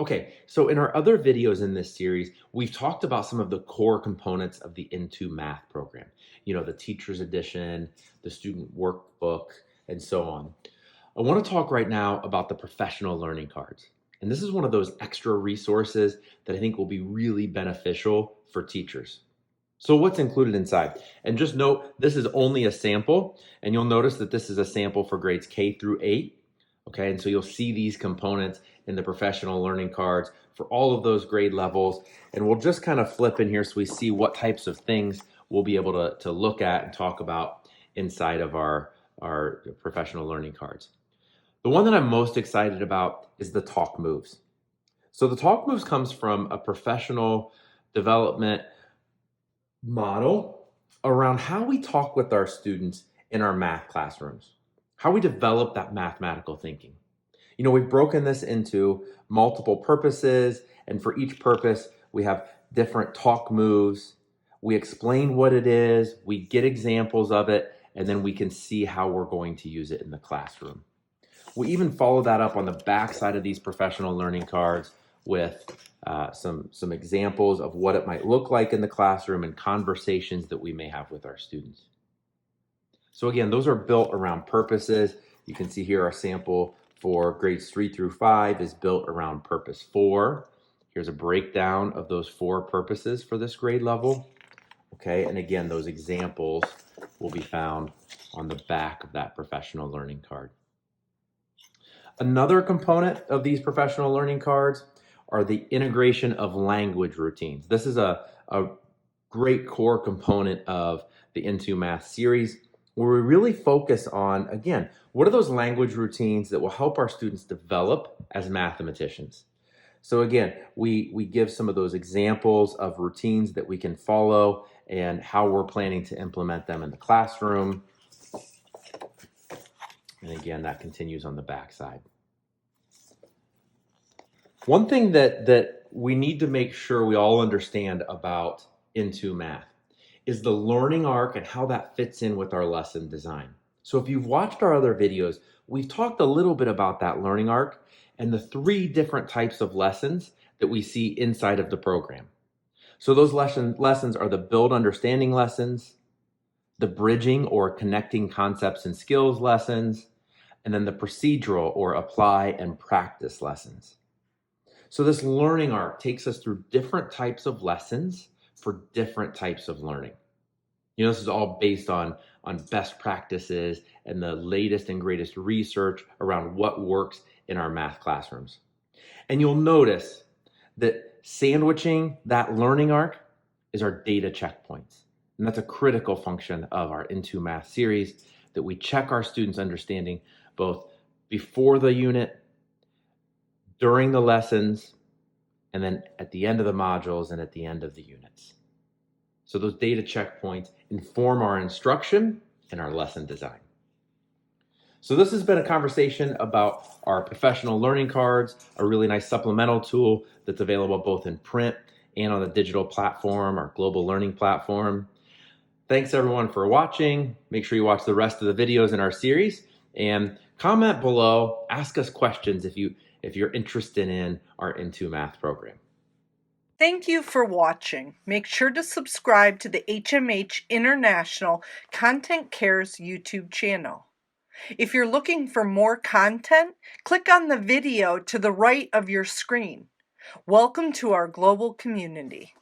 Okay, so in our other videos in this series, we've talked about some of the core components of the Into Math program. You know, the teacher's edition, the student workbook, and so on. I want to talk right now about the professional learning cards. And this is one of those extra resources that I think will be really beneficial for teachers. So what's included inside? And just note, this is only a sample, and you'll notice that this is a sample for grades K through 8. Okay, and so you'll see these components in the professional learning cards for all of those grade levels. And we'll just kind of flip in here so we see what types of things we'll be able to look at and talk about inside of our professional learning cards. The one that I'm most excited about is the talk moves. So the talk moves comes from a professional development model around how we talk with our students in our math classrooms, how we develop that mathematical thinking. You know, we've broken this into multiple purposes, and for each purpose, we have different talk moves. We explain what it is, we get examples of it, and then we can see how we're going to use it in the classroom. We even follow that up on the back side of these professional learning cards with some examples of what it might look like in the classroom and conversations that we may have with our students. So again, those are built around purposes. You can see here our sample for grades 3 through 5 is built around purpose 4. Here's a breakdown of those 4 purposes for this grade level. Okay, and again, those examples will be found on the back of that professional learning card. Another component of these professional learning cards are the integration of language routines. This is a great core component of the Into Math series, where we really focus on, again, what are those language routines that will help our students develop as mathematicians? So again, we give some of those examples of routines that we can follow and how we're planning to implement them in the classroom. And again, that continues on the back side. One thing that we need to make sure we all understand about Into Math is the learning arc and how that fits in with our lesson design. So if you've watched our other videos, we've talked a little bit about that learning arc and the 3 different types of lessons that we see inside of the program. So those lessons are the build understanding lessons, the bridging or connecting concepts and skills lessons, and then the procedural or apply and practice lessons. So this learning arc takes us through different types of lessons for different types of learning. You know, this is all based on best practices and the latest and greatest research around what works in our math classrooms. And you'll notice that sandwiching that learning arc is our data checkpoints. And that's a critical function of our Into Math series, that we check our students' understanding both before the unit, during the lessons, and then at the end of the modules and at the end of the units. So those data checkpoints inform our instruction and our lesson design. So this has been a conversation about our professional learning cards, a really nice supplemental tool that's available both in print and on the digital platform, our global learning platform. Thanks everyone for watching. Make sure you watch the rest of the videos in our series and comment below, ask us questions if you're interested in our Into Math program. Thank you for watching. Make sure to subscribe to the HMH International Content Cares YouTube channel. If you're looking for more content, click on the video to the right of your screen. Welcome to our global community.